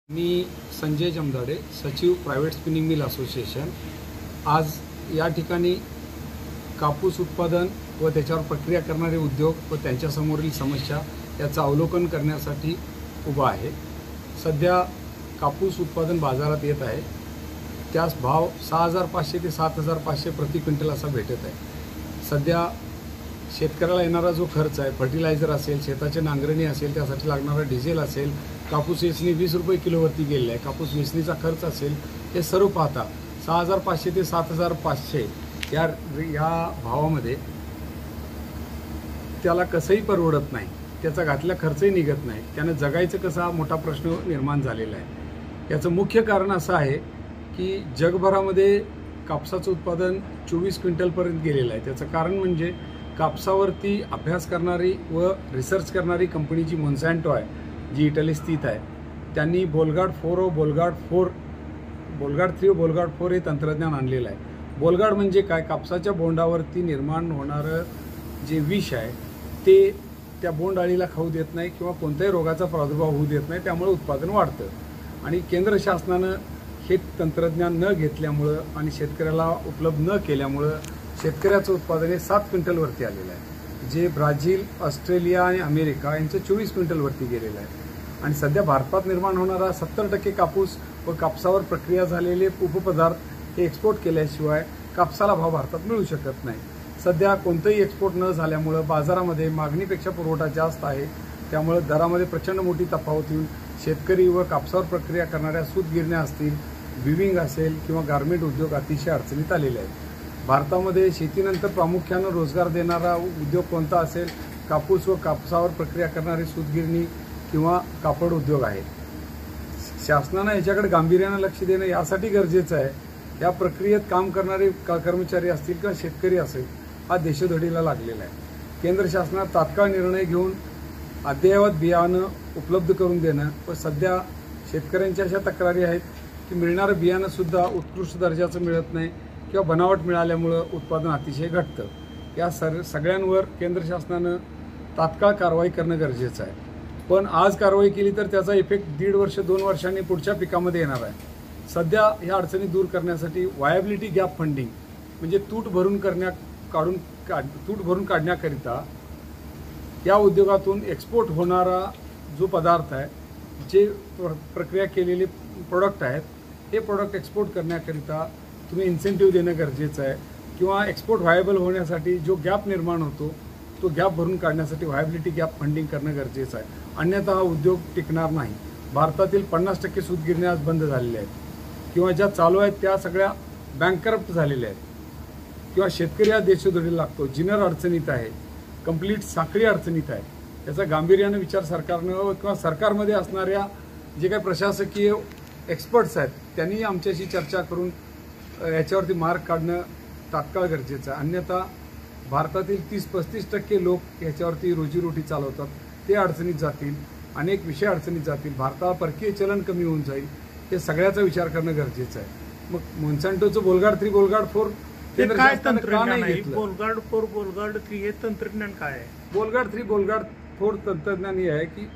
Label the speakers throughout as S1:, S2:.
S1: मी संजय जमदाडे, सचिव private spinning mill association. आज या ठिकाणी कापूस उत्पादन व त्याच्यावर प्रक्रिया करणारे उद्योग व त्यांच्यासमोरील समस्या याचं अवलोकन करण्यासाठी उभा आहे। सध्या कापूस उत्पादन बाजारात येत आहे, त्यास भाव 6500 ते 7500 प्रति क्विंटल असा भेटत आहे। सध्या शेतकऱ्याला येणारा जो खर्च आहे, फर्टिलायझर असेल, शेताची नांगरणी असेल, त्यासाठी लागणारा डिझेल असेल, कापूस वेचणी 20 रुपये किलोवरती गेलेला आहे, कापूस वेचणीचा खर्च असेल, हे सर्व पाहता 6500 ते 7500 या भावामध्ये त्याला कसंही परवडत नाही, त्याचा घातलेला खर्चही निघत नाही, त्यानं जगायचं कसं हा मोठा प्रश्न निर्माण झालेला आहे। याचं मुख्य कारण असं आहे की जगभरामध्ये कापसाचं उत्पादन 24 क्विंटलपर्यंत गेलेलं आहे। त्याचं कारण म्हणजे कापसावरती अभ्यास करणारी व रिसर्च करणारी कंपनी जी मोन्सॅन्टो आहे, जी इटली स्थित आहे, त्यांनी बोलगार्ड 4 व बोलगार्ड 3 व बोलगार्ड 4 हे तंत्रज्ञान आणलेलं आहे। बोलगार्ड म्हणजे काय? कापसाच्या बोंडावरती निर्माण होणारं जे विष आहे ते त्या बोंड अळीला खाऊ देत नाही किंवा कोणत्याही रोगाचा प्रादुर्भाव होऊ देत नाही, त्यामुळे उत्पादन वाढतं। आणि केंद्र शासनानं हे तंत्रज्ञान न घेतल्यामुळं आणि शेतकऱ्याला उपलब्ध न केल्यामुळं शेतकऱ्याचं उत्पादन हे 7 क्विंटलवरती आलेलं आहे, जे ब्राझील, ऑस्ट्रेलिया आणि अमेरिका यांचं 24 क्विंटलवरती गेलेलं आहे। आणि सध्या भारतात निर्माण होणारा 70% कापूस व कापसावर प्रक्रिया झालेले उपपदार्थ हे एक्सपोर्ट केल्याशिवाय कापसाला भाव भारतात मिळू शकत नाही। सध्या कोणतंही एक्सपोर्ट न झाल्यामुळं बाजारामध्ये मागणीपेक्षा पुरवठा जास्त आहे, त्यामुळे दरामध्ये प्रचंड मोठी तफावत येऊन शेतकरी व कापसावर प्रक्रिया करणाऱ्या सूतगिरण्या असतील, विविंग असेल किंवा गारमेंट उद्योग अतिशय अडचणीत आलेले आहेत। भारतामध्ये शेतीनंतर प्रामुख्यानं रोजगार देणारा उद्योग कोणता असेल? कापूस व कापसावर प्रक्रिया करणारी सूतगिरणी किंवा कापड उद्योग आहे। शासनानं याच्याकडे गांभीर्यानं लक्ष देणं यासाठी गरजेचं आहे, या प्रक्रियेत काम करणारे कर्मचारी असतील किंवा शेतकरी असेल, हा देशोधडीला लागलेला आहे। केंद्र शासनात तात्काळ निर्णय घेऊन अद्ययावत बियाणं उपलब्ध करून देणं व सध्या शेतकऱ्यांच्या अशा तक्रारी आहेत की मिळणारं बियाणंसुद्धा उत्कृष्ट दर्जाचं मिळत नाही किंवा बनावट मिळाल्यामुळं उत्पादन अतिशय घटतं। या सगळ्यांवर केंद्र शासनानं तात्काळ कारवाई करणं गरजेचं आहे। पण आज कारवाई केली तर त्याचा इफेक्ट 1.5 वर्ष 2 वर्षांनी पुढच्या पिकामध्ये येणार आहे। सध्या ह्या अडचणी दूर करण्यासाठी व्हायबिलिटी गॅप फंडिंग म्हणजे तूट भरून काढण्याकरिता या उद्योगातून एक्सपोर्ट होणारा जो पदार्थ आहे, जे प्रक्रिया केलेले प्रोडक्ट आहेत, हे प्रोडक्ट एक्सपोर्ट करण्याकरिता तुम्ही इन्सेंटिव्ह देणं गरजेचं आहे किंवा एक्सपोर्ट व्हायबल होण्यासाठी जो गॅप निर्माण होतो तो गॅप भरून काढण्यासाठी व्हायबिलिटी गॅप फंडिंग करणं गरजेचं आहे, अन्यथा हा उद्योग टिकणार नाही। भारतातील 50% सूतगिरण्या आज बंद झालेल्या आहेत किंवा ज्या चालू आहेत त्या सगळ्या बँकरप्ट झालेल्या आहेत किंवा शेतकरी हा देशोधडीला लागतो, जिनर अडचणीत आहे, कंप्लीट साखळी अडचणीत आहे। याचा गांभीर्यानं विचार सरकारनं किंवा सरकारमध्ये असणाऱ्या जे काही प्रशासकीय एक्सपर्ट्स आहेत त्यांनी आमच्याशी चर्चा करून याच्यावरती मार्ग काढणं तात्काळ गरजेचं आहे, अन्यथा भारतातील 30-35% लोक याच्यावरती रोजीरोटी चालवतात, ते अडचणीत जातील, अनेक विषय अडचणीत जातील, भारताला परकीय चलन कमी होऊन जाईल, हे सगळ्याचा विचार करणं गरजेचं आहे। मग मोन्सॅन्टोचं बोलगार्ड 3 बोलगार्ड 4 केंद्र शासनानं का नाही घेतलं?
S2: बोलगार्ड 4 बोलगार्ड 3 हे तंत्रज्ञान काय आहे?
S1: बोलगार्ड 3 बोलगार्ड 4 तंत्रज्ञान हे आहे की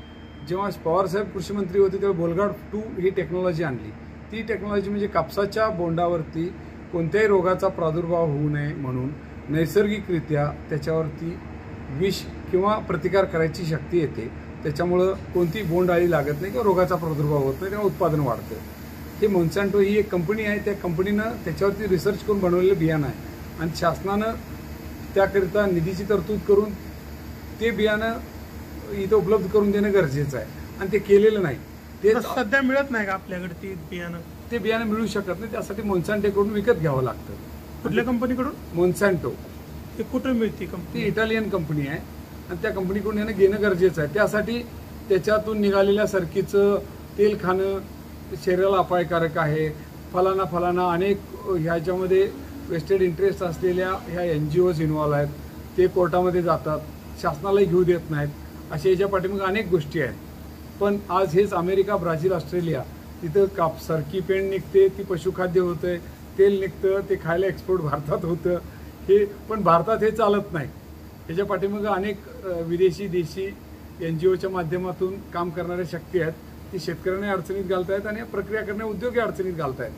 S1: जेव्हा पवारसाहेब कृषी मंत्री होते तेव्हा बोलगार्ड 2 ही टेक्नॉलॉजी आणली। ती टेक्नॉलॉजी म्हणजे कापसाच्या बोंडावरती कोणत्याही रोगाचा प्रादुर्भाव होऊ नये म्हणून नैसर्गिकरित्या त्याच्यावरती विष किंवा प्रतिकार करायची शक्ती येते, त्याच्यामुळं कोणती बोंड अळी लागत नाही किंवा रोगाचा प्रादुर्भाव होत नाही, तेव्हा उत्पादन वाढतं। हे मोन्सॅन्टो ही एक कंपनी आहे, त्या कंपनीनं त्याच्यावरती रिसर्च करून बनवलेलं बियाणं आहे आणि शासनानं त्याकरिता निधीची तरतूद करून ते बियाणं इथं उपलब्ध करून देणं गरजेचं आहे आणि ते केलेलं नाही। ते
S2: सध्या मिळत नाही का आपल्याकडे ती बियाणं?
S1: ते बियाणं मिळू शकत नाही, त्यासाठी मोन्सॅन्टोकडून विकत घ्यावं लागतं।
S2: कुठल्या कंपनीकडून?
S1: मोन्सॅन्टो।
S2: ते कुठे मिळते कंपनी?
S1: ती इटालियन कंपनी आहे आणि त्या कंपनीकडून यानं घेणं गरजेचं आहे। त्यासाठी त्याच्यातून निघालेल्या सरकीचं तेल खाणं शरीराला अपायकारक आहे। फलाना अनेक ह्याच्यामध्ये वेस्टेड इंटरेस्ट असलेल्या ह्या NGOज इन्व्हॉल्व आहेत, ते कोर्टामध्ये जातात, शासनालाही घेऊ देत नाहीत, अशा याच्या पाठीमागे अनेक गोष्टी आहेत। पण आज हेच अमेरिका, ब्राझील, ऑस्ट्रेलिया, तिथं सरकी पेंड निघते, ती पशुखाद्य होतंय, तेल निघतं, ते खायला एक्सपोर्ट भारतात होतं, हे पण भारतात हे चालत नाही। याच्या पाठीमागे अनेक विदेशी देशी NGOच्या माध्यमातून काम करणाऱ्या शक्ती आहेत, ती शेतकऱ्यांना अडचणीत घालतायत आणि प्रक्रिया करणारे उद्योगी अडचणीत घालतायत.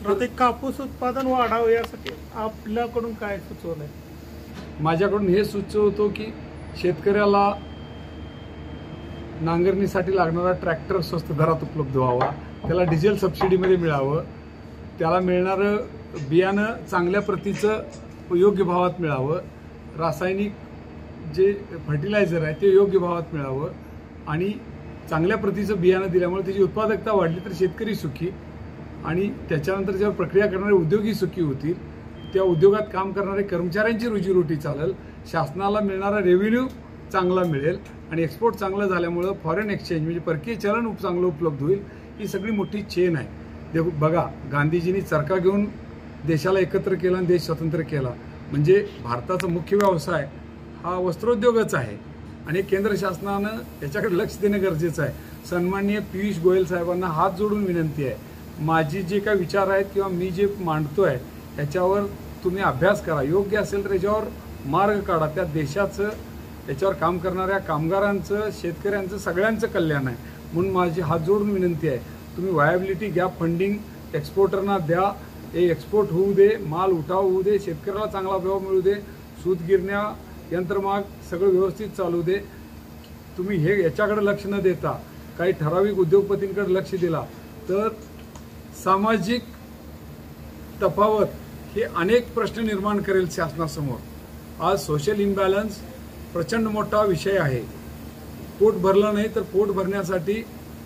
S2: तर ते कापूस उत्पादन वाढावं यासाठी आपल्याकडून काय सुचवलंय?
S1: माझ्याकडून हे सुचवतो की शेतकऱ्याला नांगरणीसाठी लागणारा ट्रॅक्टर स्वस्त दरात उपलब्ध व्हावा, त्याला डिझेल सबसिडीमध्ये मिळावं, त्याला मिळणारं बियाणं चांगल्या प्रतीचं योग्य भावात मिळावं, रासायनिक जे फर्टिलायझर आहे ते योग्य भावात मिळावं आणि चांगल्या प्रतीचं बियाणं दिल्यामुळे त्याची उत्पादकता वाढली तर शेतकरी सुखी आणि त्याच्यानंतर जेव्हा प्रक्रिया करणारे उद्योगी सुखी होतील, त्या उद्योगात काम करणारे कर्मचाऱ्यांची रोजीरोटी चालेल, शासनाला मिळणारा रेव्हेन्यू चांगला मिळेल आणि एक्सपोर्ट चांगलं झाल्यामुळं फॉरेन एक्सचेंज म्हणजे परकीय चलन चांगलं उपलब्ध होईल. ही सगळी मोठी चेन आहे. बघा, गांधीजींनी चरखा घेऊन देशाला एकत्र केला आणि देश स्वतंत्र केला. म्हणजे भारताचा मुख्य व्यवसाय हा वस्त्रोद्योगच आहे आणि केंद्र शासनानं याच्याकडे लक्ष देणं गरजेचं आहे. सन्माननीय पियुष गोयल साहेबांना हात जोडून विनंती आहे, माझी जे काही विचार आहेत किंवा मी जे मांडतोय याच्यावर तुम्ही अभ्यास करा, योग्य असेल तर याच्यावर मार्ग काढा. त्या देशाचं, याच्यावर काम करणाऱ्या कामगारांचं, शेतकऱ्यांचं, सगळ्यांचं कल्याण आहे. म्हणून माझी हात जोडून विनंती आहे, तुम्ही व्हायबिलिटी गॅप फंडिंग एक्सपोर्टरना द्या, हे एक्सपोर्ट होऊ दे, माल उठाव होऊ दे, शेतकऱ्याला चांगला भाव मिळू दे, सूतगिरण्या, यंत्रमाग सगळं व्यवस्थित चालू दे. तुम्ही हे याच्याकडे लक्ष न देता काही ठराविक उद्योगपतींकडे लक्ष दिला तर सामाजिक तफावत हे अनेक प्रश्न निर्माण करेल शासनासमोर. आज सोशल इम्बॅलन्स प्रचंड मोठा विषय आहे. पोट भरलं नाही तर पोट भरण्यासाठी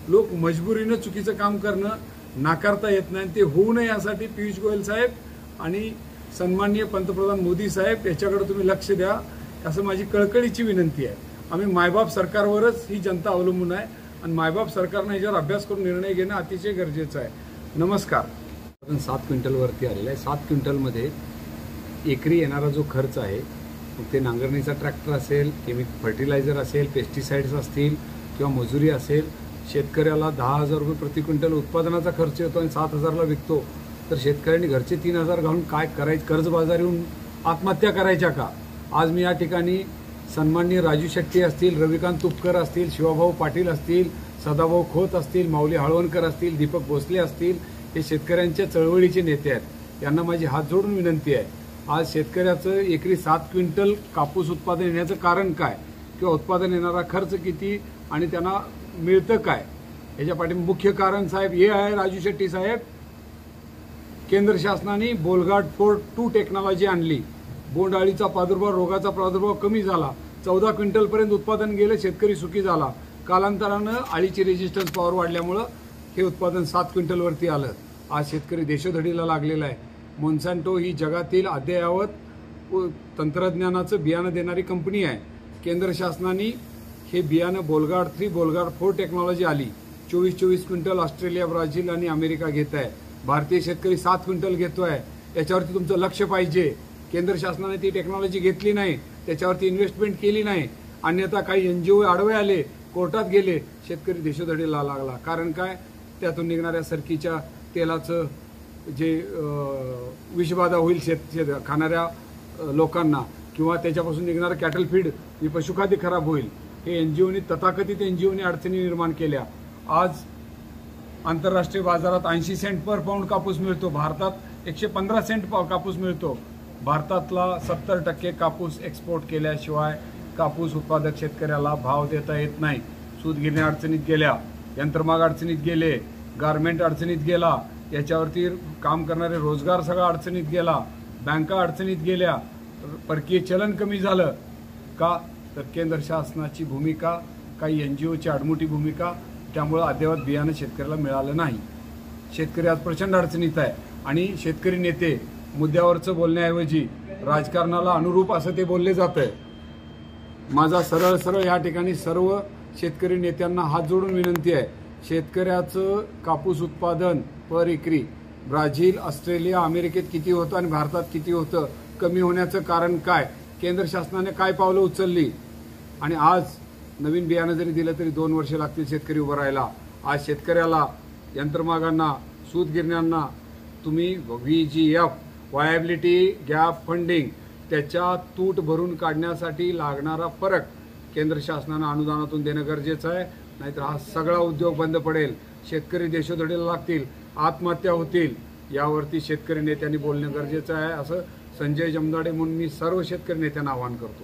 S1: लोक मजबुरीनं चुकीचं काम करणं नाकारता येत नाही. ते होऊ नये यासाठी पियुष गोयल साहेब आणि सन्माननीय पंतप्रधान मोदी साहेब याच्याकडे तुम्ही लक्ष द्या, असं माझी कळकळीची विनंती आहे. आम्ही मायबाप सरकारवरच ही जनता अवलंबून आहे आणि मायबाप सरकारनं याच्यावर अभ्यास करून निर्णय घेणं अतिशय गरजेचं आहे. नमस्कार. 7 क्विंटलवरती आलेला आहे. 7 क्विंटलमध्ये एकरी येणारा जो खर्च आहे, मग ते नांगरणीचा ट्रॅक्टर असेल, फर्टिलायझर असेल, पेस्टिसाइड्स असतील किंवा मजुरी असेल, शेतकऱ्याला 10,000 रुपये प्रति क्विंटल उत्पादनाचा खर्च येतो आणि 7,000ला विकतो. तर शेतकऱ्यांनी घरचे 3,000 घालून काय करायचं? कर्जबाजारी आत्महत्या करायच्या का? आज मी या ठिकाणी सन्माननीय राजू शेट्टी असतील, रविकांत तुपकर असतील, शिवाभाऊ पाटील असतील, सदाभाऊ खोत असतील, माऊली हळवणकर असतील, दीपक भोसले असतील, हे शेतकऱ्यांच्या चळवळीचे नेते आहेत. यांना माझी हात जोडून विनंती आहे, आज शेतकऱ्याचं एकरी 7 क्विंटल कापूस उत्पादन येण्याचं कारण काय किंवा उत्पादन येणारा खर्च किती आणि त्यांना मिळतं काय, याच्या पाठी मुख्य कारण साहेब हे आहे राजू शेट्टी साहेब, केंद्र शासनाने बोलगाड 4-2 टेक्नॉलॉजी आणली. बोंडअळीचा प्रादुर्भाव, रोगाचा प्रादुर्भाव कमी झाला. 14 क्विंटलपर्यंत उत्पादन गेलं, शेतकरी सुखी झाला. कालांतरानं अळीची रेजिस्टन्स पॉवर वाढल्यामुळं हे उत्पादन 7 क्विंटलवरती आलं. आज शेतकरी देशोधडीला लागलेला आहे. मोन्सॅन्टो ही जगातील अद्ययावत तंत्रज्ञानाचं बियाणं देणारी कंपनी आहे. केंद्र शासनाने हे बियाणं बोलगाड 3, बोलगाड 4 टेक्नॉलॉजी आली. 24-24 क्विंटल ऑस्ट्रेलिया, ब्राझील आणि अमेरिका घेत आहे. भारतीय शेतकरी 7 क्विंटल घेतोय. याच्यावरती तुमचं लक्ष पाहिजे. केंद्र शासनाने ती टेक्नॉलॉजी घेतली नाही, त्याच्यावरती इन्व्हेस्टमेंट केली नाही. अन्यथा काही NGO आडवे आले, कोर्टात गेले, शेतकरी देशोधडीला लागला. कारण काय? त्यातून निघणाऱ्या सरकीच्या तेलाचं जे विषबाधा होईल खाणाऱ्या लोकांना किंवा त्याच्यापासून निघणारं कॅटल फीड ही पशुखाद्य खराब होईल. हे NGOनी, तथाकथित NGOनी अडचणी निर्माण केल्या. आज आंतरराष्ट्रीय बाजारात 80 सेंट पर पाऊंड कापूस मिळतो. भारतात 115 सेंट कापूस मिळतो. भारतातला 70% कापूस एक्सपोर्ट केल्याशिवाय कापूस उत्पादक शेतकऱ्याला भाव देता येत नाही. सूतगिरण्या अडचणीत गेल्या, यंत्रमाग अडचणीत गेले, गारमेंट अडचणीत गेला, याच्यावरती काम करणारे रोजगार सगळा अडचणीत गेला, बँका अडचणीत गेल्या, परकीय चलन कमी झालं. का? तर केंद्र शासनाची भूमिका, काही NGOची आडमुठी भूमिका, त्यामुळं अद्ययावत बियाणं शेतकऱ्याला मिळालं नाही. शेतकरी आज प्रचंड अडचणीत आहे आणि शेतकरी नेते मुद्द्यावरचं बोलण्याऐवजी राजकारणाला अनुरूप असं ते बोलले जातंय. माझा सरळ या ठिकाणी सर्व शेतकरी नेत्यांना हात जोडून विनंती आहे, शेतकऱ्याचं कापूस उत्पादन पर एकरी ब्राझील, ऑस्ट्रेलिया, अमेरिकेत किती होतं आणि भारतात किती होतं? कमी होण्याचं कारण काय? केंद्र शासनाने काय पावलं उचलली? आणि आज नवीन बियाणं जरी दिलं तरी 2 वर्ष लागतील शेतकरी उभं राहायला. आज शेतकऱ्याला, यंत्रमागांना, सूतगिरण्यांना तुम्ही VGF व्हायबिलिटी गॅप फंडिंग त्याच्या तूट भरून काढण्यासाठी लागणारा फरक केंद्र शासनानं अनुदानातून देणं गरजेचं आहे. नाहीतर हा सगळा उद्योग बंद पडेल, शेतकरी देशोधडीला लागतील, आत्महत्या होतील. यावरती शेतकरी नेत्यांनी बोलणं गरजेचं आहे, असं संजय जमदाडे म्हणून मी सर्व शेतकरी नेत्यांना आवाहन करतो.